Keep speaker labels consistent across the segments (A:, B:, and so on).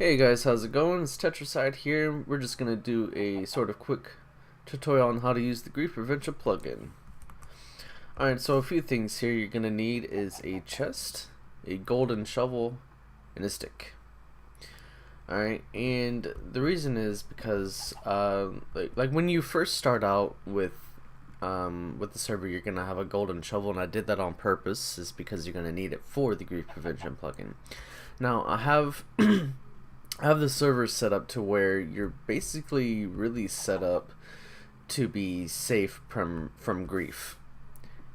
A: Hey guys, how's it going? It's Tetricide here. We're just going to do a sort of quick tutorial on how to use the GriefPrevention plugin. Alright, so a few things here you're going to need is a chest, a golden shovel, and a stick. Alright, and the reason is because like when you first start out with the server, you're going to have a golden shovel, and I did that on purpose, is because you're going to need it for the GriefPrevention plugin. Now, I have I have the server set up to where you're basically really set up to be safe from grief,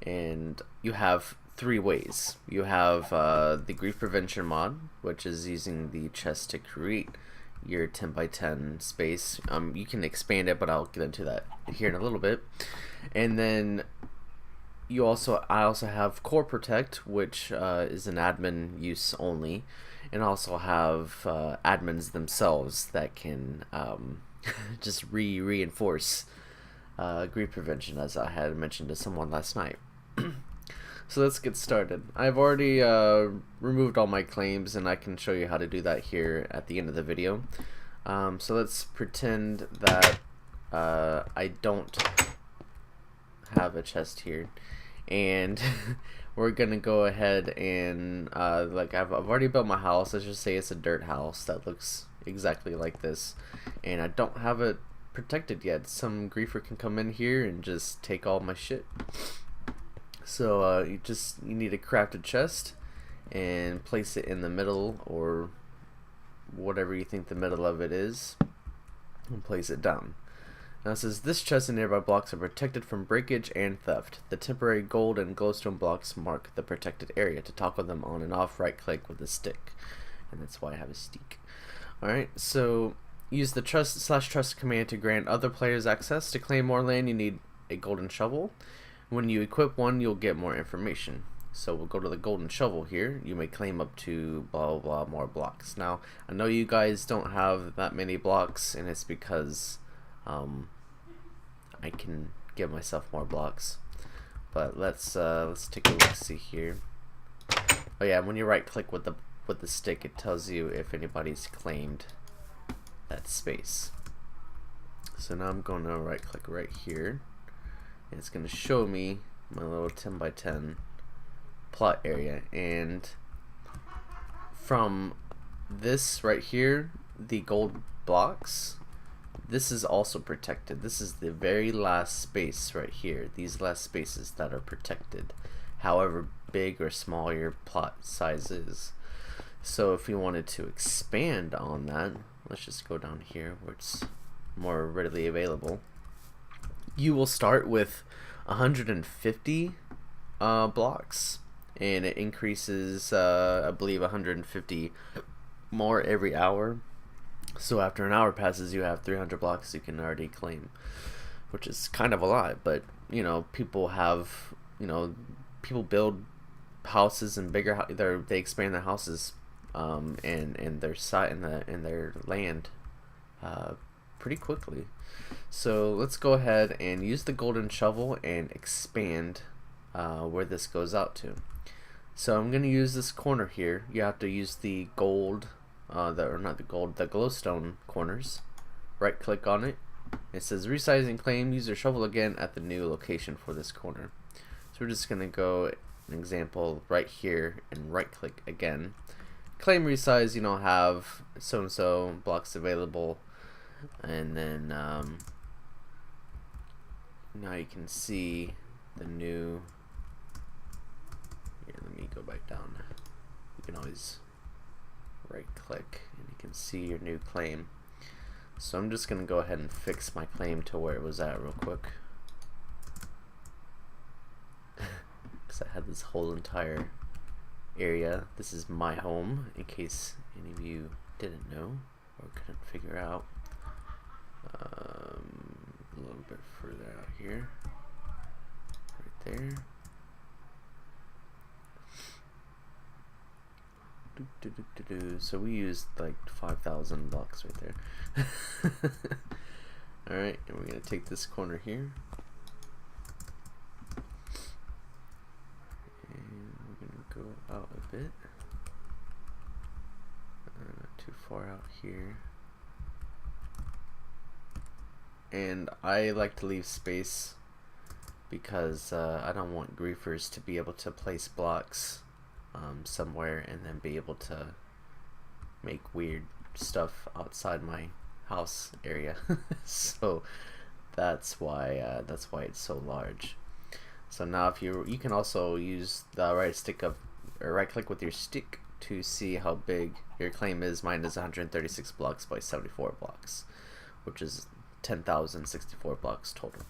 A: and you have three ways. You have the grief prevention mod, which is using the chest to create your 10x10 space. You can expand it, but I'll get into that here in a little bit. And then I also have core protect, which is an admin use only, and also have admins themselves that can just reinforce grief prevention, as I had mentioned to someone last night. So let's get started. I've already removed all my claims, and I can show you how to do that here at the end of the video. So let's pretend that I don't have a chest here, and we're gonna go ahead and like I've already built my house. Let's just say it's a dirt house that looks exactly like this, and I don't have it protected yet. Some griefer can come in here and just take all my shit. So you need a crafted chest and place it in the middle, or whatever you think the middle of it is, and place it down. Now it says, this chest and nearby blocks are protected from breakage and theft. The temporary gold and glowstone blocks mark the protected area. To toggle them on and off, right click with a stick. And that's why I have a stick. Alright, so use the trust command to grant other players access. To claim more land, you need a golden shovel. When you equip one, you'll get more information. So we'll go to the golden shovel here. You may claim up to blah blah blah more blocks. Now, I know you guys don't have that many blocks, and it's because I can give myself more blocks. But let's take a look, see here. Oh yeah, when you right click with the stick, it tells you if anybody's claimed that space. So now I'm going to right click right here, and it's going to show me my little 10x10 plot area. And from this right here, the gold blocks, this is also protected. This is the very last space right here. These last spaces that are protected, however big or small your plot size is. So if you wanted to expand on that, let's just go down here where it's more readily available. You will start with 150 blocks, and it increases I believe 150 more every hour. So after an hour passes, you have 300 blocks you can already claim, which is kind of a lot. But you know, people build houses and bigger. They expand their houses and their site and their land pretty quickly. So let's go ahead and use the golden shovel and expand where this goes out to. So I'm going to use this corner here. You have to use the gold. The glowstone corners. Right click on it. It says resize and claim. Use your shovel again at the new location for this corner. So we're just gonna go an example right here and right click again. Claim resize. You don't have so and so blocks available, and then now you can see the new. Here, let me go back down. You can always right click and you can see your new claim. So I'm just gonna go ahead and fix my claim to where it was at real quick, because I had this whole entire area. This is my home, in case any of you didn't know or couldn't figure out. A little bit further out here, right there. So we used like 5,000 blocks right there. Alright, and we're going to take this corner here, and we're going to go out a bit, not too far out here. And I like to leave space because I don't want griefers to be able to place blocks somewhere and then be able to make weird stuff outside my house area. So that's why it's so large. So now if you can also use the right click with your stick to see how big your claim is. Mine is 136 blocks by 74 blocks, which is 10,064 blocks total.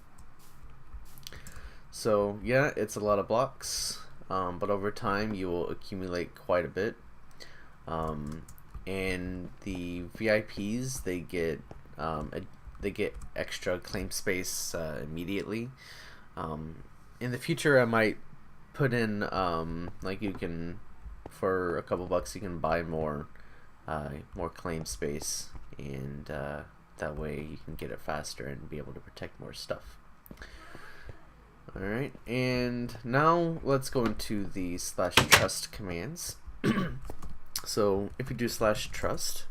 A: So yeah, it's a lot of blocks, but over time you will accumulate quite a bit. And the VIPs, they get extra claim space immediately. In the future, I might put in like you can, for a couple bucks, you can buy more claim space, and that way you can get it faster and be able to protect more stuff. Alright, and now let's go into the /trust commands. So if you do /trust,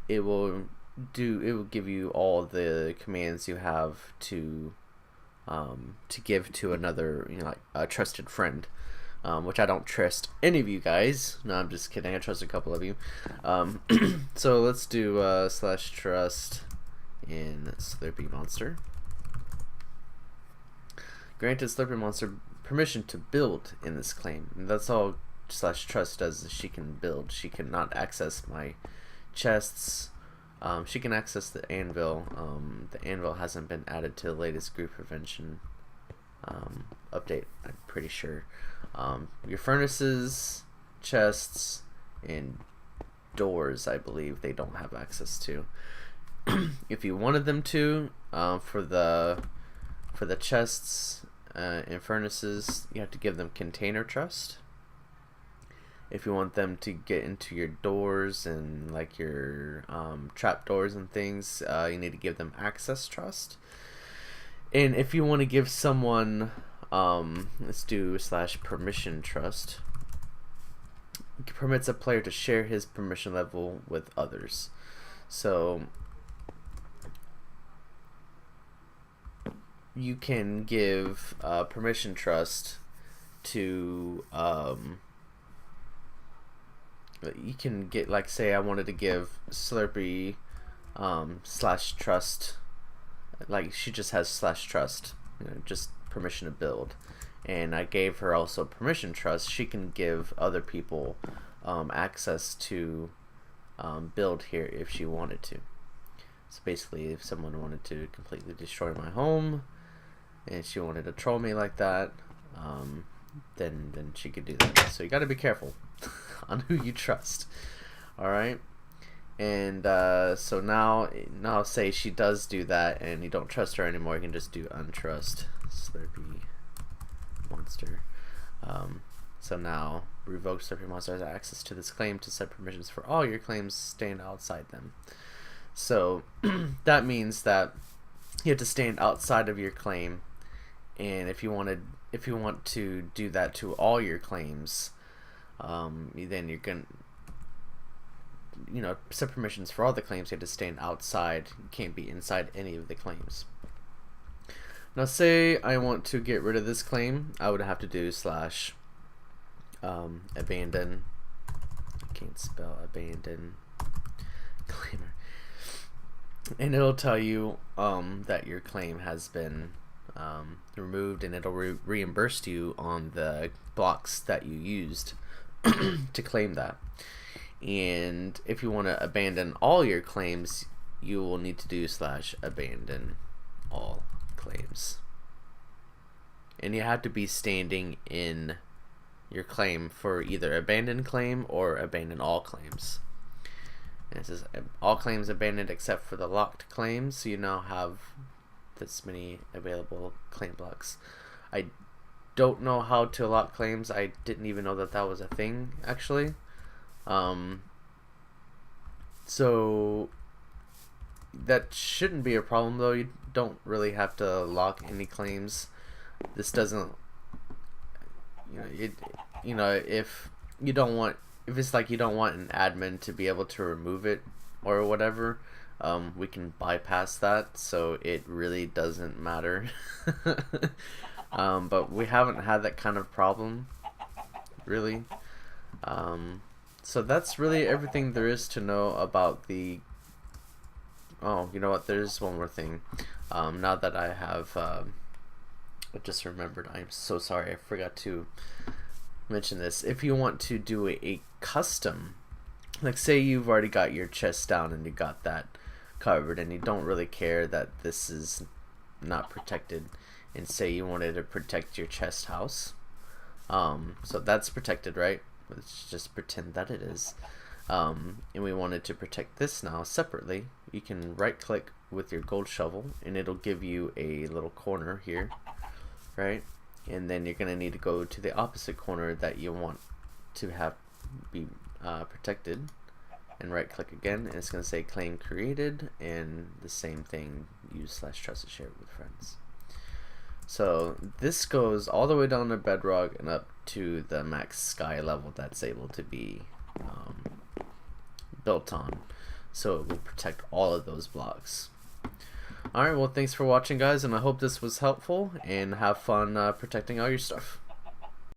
A: it will give you all the commands you have to give to another, like a trusted friend, which I don't trust any of you guys. No, I'm just kidding. I trust a couple of you. So let's do /trust in Slurpy Monster. Granted Slurpy Monster permission to build in this claim, and that's all /trust does. Is she can build. She cannot access my chests. She can access the anvil. The anvil hasn't been added to the latest GriefPrevention update, I'm pretty sure. Your furnaces, chests, and doors, I believe they don't have access to. If you wanted them to, for the chests and furnaces, you have to give them container trust. If you want them to get into your doors and like your trap doors and things, you need to give them access trust. And if you want to give someone, let's do /permission trust. It permits a player to share his permission level with others. So you can give permission trust to you can get, like, say I wanted to give Slurpy /trust, like she just has /trust, just permission to build, and I gave her also permission trust. She can give other people access to build here if she wanted to. So basically, if someone wanted to completely destroy my home and she wanted to troll me like that, then she could do that. So you got to be careful on who you trust. Alright, and so now say she does do that and you don't trust her anymore, you can just do untrust Slurpy Monster. So now revoke Slurpy Monster has access to this claim to set permissions for all your claims stand outside them. So that means that you have to stand outside of your claim, and if you want to do that to all your claims, then you're gonna, set permissions for all the claims. You have to stand outside. You can't be inside any of the claims. Now say I want to get rid of this claim, I would have to do /abandon. I can't spell abandon claimer, and it'll tell you that your claim has been removed, and it'll reimburse you on the blocks that you used to claim that. And if you want to abandon all your claims, you will need to do /abandon all claims, and you have to be standing in your claim for either abandon claim or abandon all claims. And it says all claims abandoned except for the locked claims, so you now have this many available claim blocks. I don't know how to lock claims. I didn't even know that was a thing, actually. So that shouldn't be a problem, though. You don't really have to lock any claims. This doesn't, if you don't want, if it's like you don't want an admin to be able to remove it, or whatever, we can bypass that, so it really doesn't matter. But we haven't had that kind of problem, really. So that's really everything there is to know about the... Oh, you know what, there's one more thing. Now that I have I just remembered, I'm so sorry, I forgot to mention this. If you want to do a custom, like say you've already got your chest down and you got that covered and you don't really care that this is not protected, and say you wanted to protect your chest house, so that's protected, right? Let's just pretend that it is, and we wanted to protect this now separately. You can right click with your gold shovel and it'll give you a little corner here, right? And then you're gonna need to go to the opposite corner that you want to have be protected, and right click again, and it's gonna say claim created, and the same thing, use / trusted share with friends. So this goes all the way down to bedrock and up to the max sky level that's able to be built on, so it will protect all of those blocks. Alright, well, thanks for watching, guys, and I hope this was helpful, and have fun protecting all your stuff.